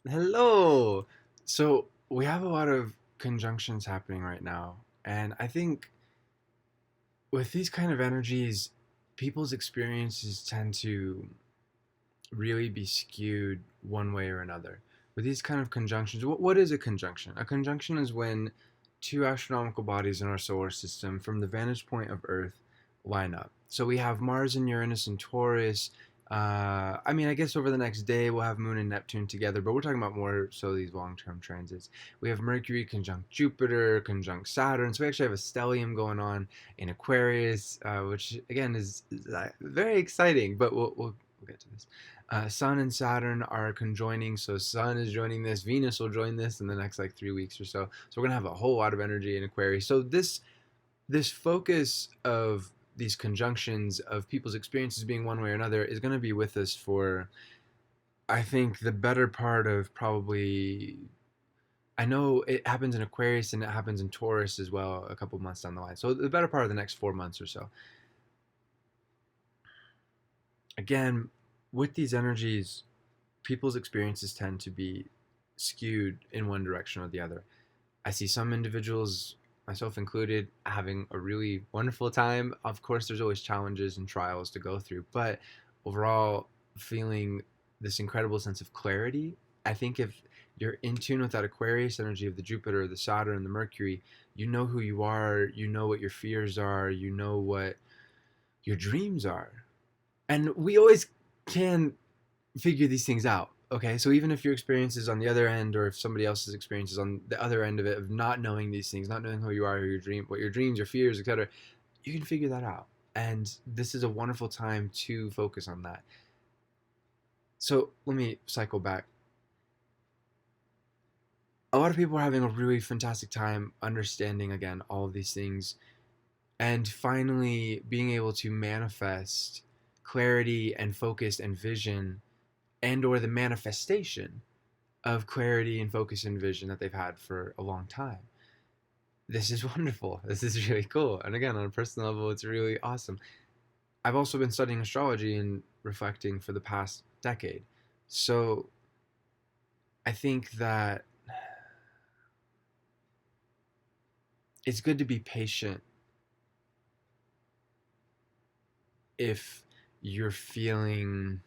Hello. So we have a lot of conjunctions happening right now, and I think with these kind of energies, people's experiences tend to really be skewed one way or another. With these kind of conjunctions, what is a conjunction? A conjunction is when two astronomical bodies in our solar system, from the vantage point of Earth, line up. So we have Mars and Uranus and Taurus. I guess over the next day we'll have Moon and Neptune together, but we're talking about more so these long-term transits. We have Mercury conjunct Jupiter, conjunct Saturn. So we actually have a stellium going on in Aquarius, which again is very exciting. But we'll get to this. Sun and Saturn are conjoining, so Sun is joining this, Venus will join this in the next like 3 weeks or so. So we're gonna have a whole lot of energy in Aquarius. So this focus of these conjunctions of people's experiences being one way or another is going to be with us for, I think, the better part of probably. I know it happens in Aquarius and it happens in Taurus as well a couple months down the line. So the better part of the next 4 months or so. Again, with these energies, people's experiences tend to be skewed in one direction or the other. I see some individuals, myself included, having a really wonderful time. Of course, there's always challenges and trials to go through, but overall, feeling this incredible sense of clarity. I think if you're in tune with that Aquarius energy of the Jupiter, the Saturn, the Mercury, you know who you are, you know what your fears are, you know what your dreams are. And we always can figure these things out. Okay, so even if your experience is on the other end, or if somebody else's experience is on the other end of it, of not knowing these things, not knowing who you are, who your dream, what your dreams, your fears, etc., you can figure that out. And this is a wonderful time to focus on that. So let me cycle back. A lot of people are having a really fantastic time understanding again all of these things and finally being able to manifest clarity and focus and vision and or the manifestation of clarity and focus and vision that they've had for a long time. This is wonderful. This is really cool. And again, on a personal level, it's really awesome. I've also been studying astrology and reflecting for the past decade. So I think that it's good to be patient if you're feeling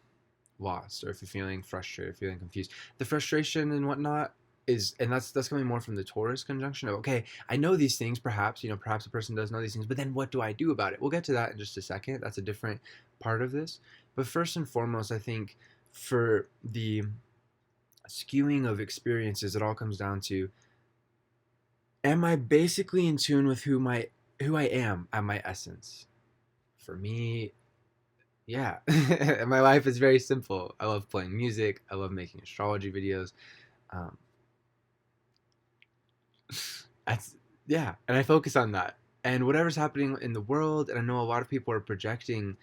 lost or if you're feeling frustrated, feeling confused. The frustration and whatnot is, and that's coming more from the Taurus conjunction of, okay, I know these things, perhaps, perhaps a person does know these things, but then what do I do about it? We'll get to that in just a second. That's a different part of this. But first and foremost, I think for the skewing of experiences, it all comes down to, am I basically in tune with who I am at my essence? For me, yeah. My life is very simple. I love playing music. I love making astrology videos. Um, that's yeah, and I focus on that. And whatever's happening in the world, and I know a lot of people are projecting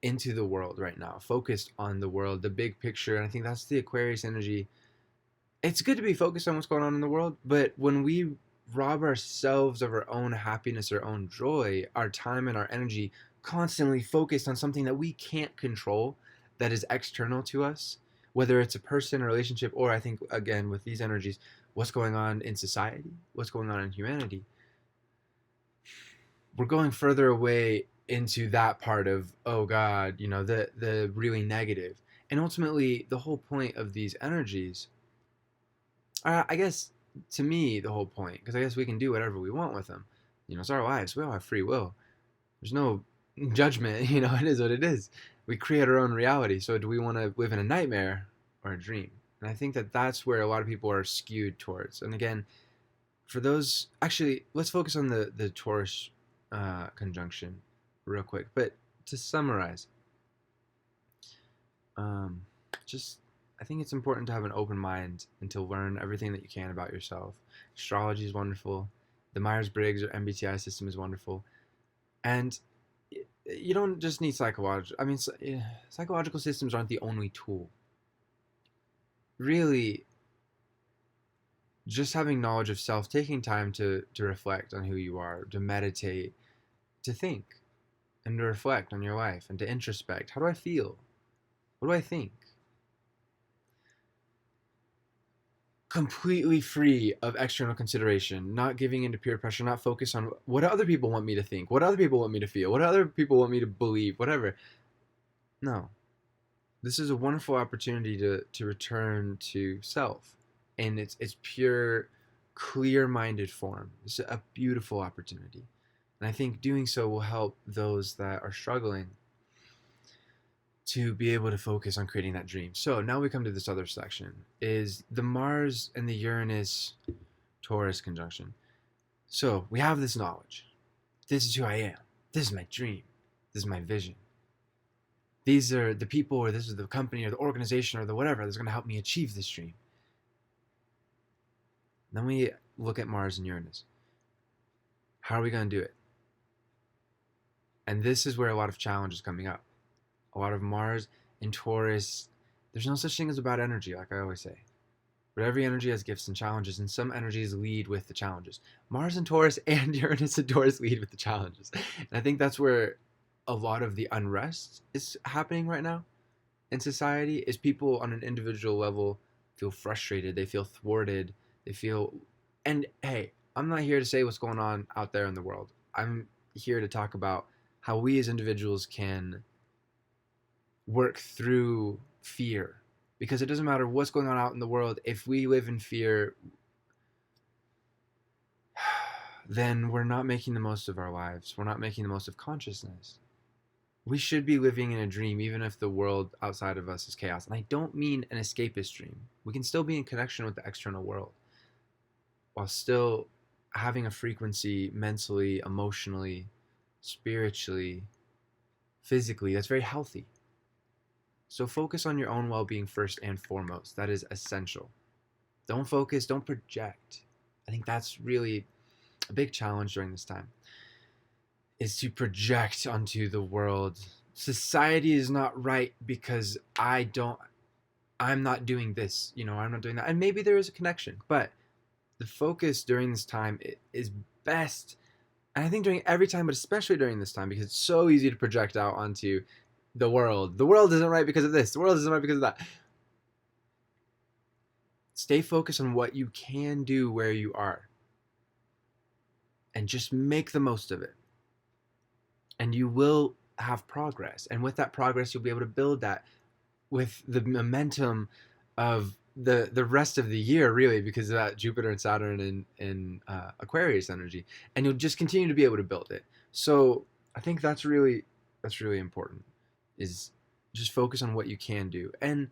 into the world right now, focused on the world, the big picture. And I think that's the Aquarius energy. It's good to be focused on what's going on in the world, but when we rob ourselves of our own happiness, our own joy, our time and our energy constantly focused on something that we can't control, that is external to us, whether it's a person, a relationship, or I think again with these energies, what's going on in society, what's going on in humanity, we're going further away into that part of, oh god, the really negative. And ultimately the whole point of these energies, I guess, to me, the whole point, because I guess we can do whatever we want with them. It's our lives. We all have free will. There's no judgment. It is what it is. We create our own reality. So do we want to live in a nightmare or a dream? And I think that that's where a lot of people are skewed towards. And again, for those, actually, let's focus on the Taurus conjunction real quick. But to summarize, um, just I think it's important to have an open mind and to learn everything that you can about yourself. Astrology is wonderful. The Myers-Briggs or MBTI system is wonderful. And you don't just need psychological. Psychological systems aren't the only tool. Really, just having knowledge of self, taking time to reflect on who you are, to meditate, to think, and to reflect on your life, and to introspect. How do I feel? What do I think? completely free of external consideration, not giving into peer pressure, not focus on what other people want me to think, what other people want me to feel, what other people want me to believe, whatever. No. This is a wonderful opportunity to return to self in its pure, clear-minded form. It's a beautiful opportunity. And I think doing so will help those that are struggling to be able to focus on creating that dream. So now we come to this other section, is the Mars and the Uranus Taurus conjunction. So we have this knowledge. This is who I am. This is my dream. This is my vision. These are the people, or this is the company or the organization or the whatever that's going to help me achieve this dream. Then we look at Mars and Uranus. How are we going to do it? And this is where a lot of challenge is coming up. A lot of Mars and Taurus, there's no such thing as a bad energy, like I always say. But every energy has gifts and challenges, and some energies lead with the challenges. Mars and Taurus and Uranus and Taurus lead with the challenges. And I think that's where a lot of the unrest is happening right now in society, is people on an individual level feel frustrated, they feel thwarted, they feel... And hey, I'm not here to say what's going on out there in the world. I'm here to talk about how we as individuals can work through fear, because it doesn't matter what's going on out in the world. If we live in fear, then we're not making the most of our lives. We're not making the most of consciousness. We should be living in a dream, even if the world outside of us is chaos. And I don't mean an escapist dream. We can still be in connection with the external world while still having a frequency mentally, emotionally, spiritually, physically that's very healthy. So focus on your own well-being first and foremost. That is essential. Don't project. I think that's really a big challenge during this time, is to project onto the world. Society is not right because I'm not doing this, I'm not doing that. And maybe there is a connection, but the focus during this time is best. And I think during every time, but especially during this time, because it's so easy to project out onto the world. The world isn't right because of this. The world isn't right because of that. Stay focused on what you can do where you are. And just make the most of it. And you will have progress. And with that progress, you'll be able to build that with the momentum of the rest of the year, really, because of that Jupiter and Saturn in Aquarius energy. And you'll just continue to be able to build it. So I think that's really important, is just focus on what you can do. And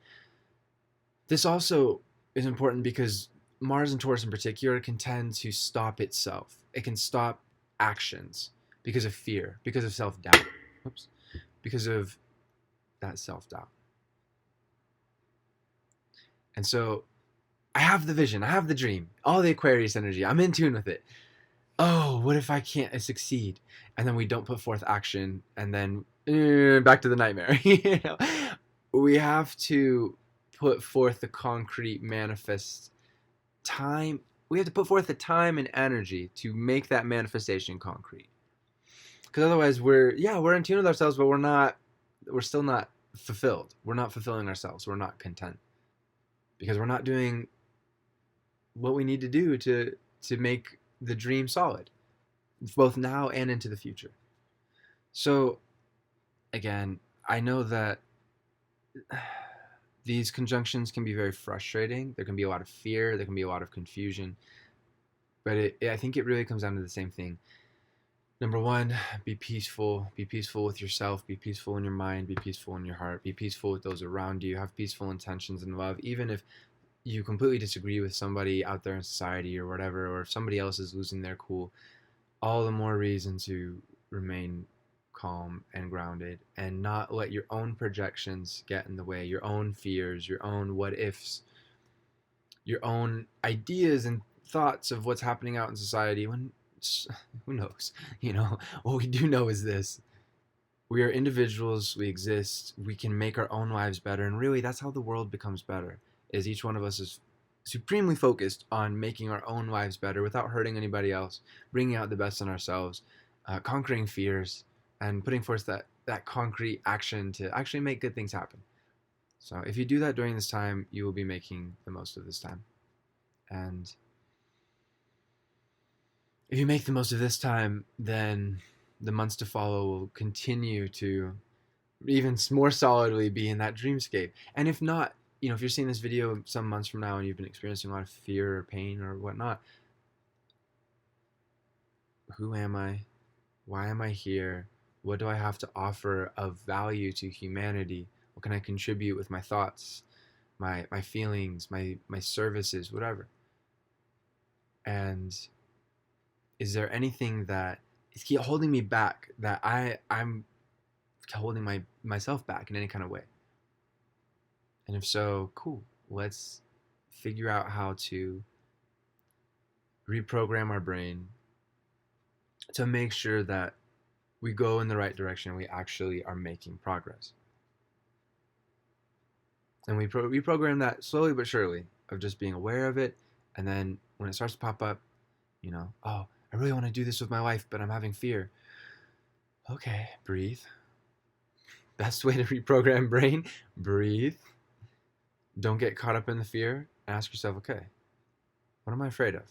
this also is important because Mars and Taurus in particular can tend to stop itself. It can stop actions because of fear, because of self-doubt. Oops. Because of that self-doubt. And so I have the vision, I have the dream, all the Aquarius energy, I'm in tune with it. Oh, what if I can't succeed? And then we don't put forth action, and then back to the nightmare. We have to put forth the concrete manifest time. We have to put forth the time and energy to make that manifestation concrete. Because otherwise we're in tune with ourselves, but we're still not fulfilled. We're not fulfilling ourselves. We're not content. Because we're not doing what we need to do to make the dream solid, both now and into the future. So again, I know that these conjunctions can be very frustrating. There can be a lot of fear. There can be a lot of confusion. But I think it really comes down to the same thing. Number one, be peaceful. Be peaceful with yourself. Be peaceful in your mind. Be peaceful in your heart. Be peaceful with those around you. Have peaceful intentions and love. Even if you completely disagree with somebody out there in society or whatever, or if somebody else is losing their cool, all the more reason to remain calm and grounded and not let your own projections get in the way, your own fears, your own what ifs, your own ideas and thoughts of what's happening out in society. When who knows? What we do know is this: we are individuals, we exist, we can make our own lives better, and really that's how the world becomes better, is each one of us is supremely focused on making our own lives better without hurting anybody else, bringing out the best in ourselves, conquering fears, and putting forth that concrete action to actually make good things happen. So if you do that during this time, you will be making the most of this time. And if you make the most of this time, then the months to follow will continue to even more solidly be in that dreamscape. And if not, if you're seeing this video some months from now and you've been experiencing a lot of fear or pain or whatnot, who am I? Why am I here? What do I have to offer of value to humanity? What can I contribute with my thoughts, my feelings, my services, whatever? And is there anything that is holding me back, that I'm holding myself back in any kind of way? And if so, cool. Let's figure out how to reprogram our brain to make sure that we go in the right direction and we actually are making progress. And we reprogram that slowly but surely, of just being aware of it. And then when it starts to pop up, oh, I really want to do this with my life, but I'm having fear. Okay, breathe. Best way to reprogram brain, breathe. Don't get caught up in the fear. Ask yourself, okay, what am I afraid of?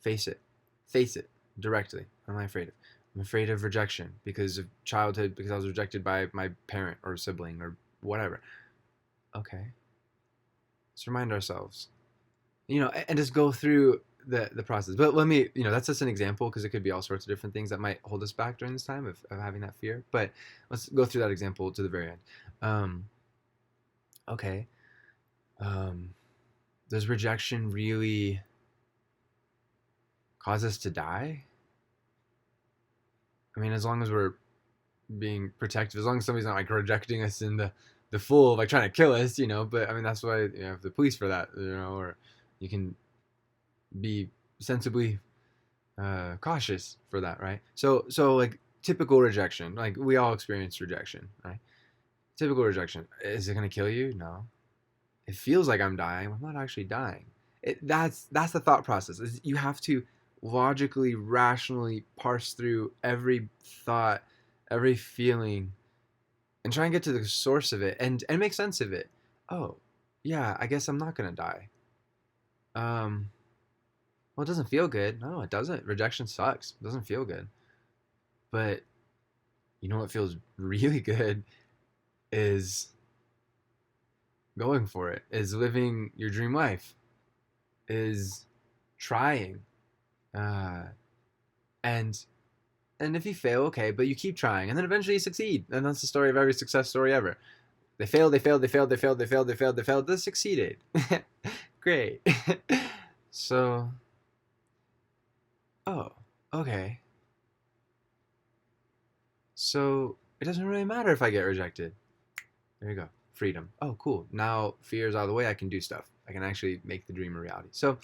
Face it. Face it directly. What am I afraid of? I'm afraid of rejection because of childhood, because I was rejected by my parent or sibling or whatever. Okay. Let's remind ourselves, and just go through the process. But let me, that's just an example, because it could be all sorts of different things that might hold us back during this time of having that fear. But let's go through that example to the very end. Okay. Does rejection really cause us to die? I mean, as long as we're being protective, as long as somebody's not like rejecting us in the full, like trying to kill us, But I mean, that's why you have the police for that, or you can be sensibly cautious for that, right? So like typical rejection, like we all experience rejection, right? Typical rejection. Is it gonna kill you? No. It feels like I'm dying. I'm not actually dying. That's the thought process. You have to logically, rationally parse through every thought, every feeling, and try and get to the source of it and make sense of it. Oh, yeah, I guess I'm not gonna die. Well, it doesn't feel good. No, it doesn't. Rejection sucks. It doesn't feel good. But you know what feels really good is going for it, is living your dream life, is trying. Uh, and if you fail, okay, but you keep trying, and then eventually you succeed. And that's the story of every success story ever. They failed, they failed, they failed, they failed, they failed, they failed, they failed, they succeeded. Great. So, oh, okay. So it doesn't really matter if I get rejected. There you go. Freedom. Oh, cool. Now fear's out of the way. I can do stuff. I can actually make the dream a reality. So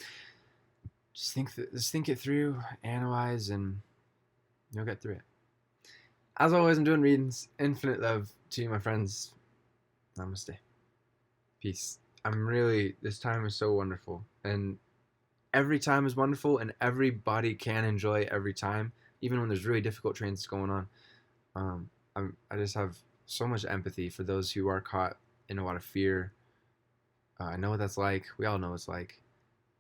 just think it through, analyze, and you'll get through it. As always, I'm doing readings. Infinite love to you, my friends. Namaste. Peace. This time is so wonderful. And every time is wonderful, and everybody can enjoy every time, even when there's really difficult transits going on. I just have so much empathy for those who are caught in a lot of fear. I know what that's like. We all know what it's like.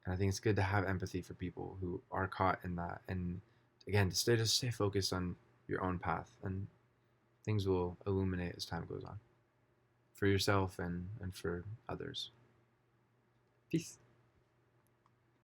And I think it's good to have empathy for people who are caught in that. And again, to stay focused on your own path, and things will illuminate as time goes on for yourself and for others. Peace.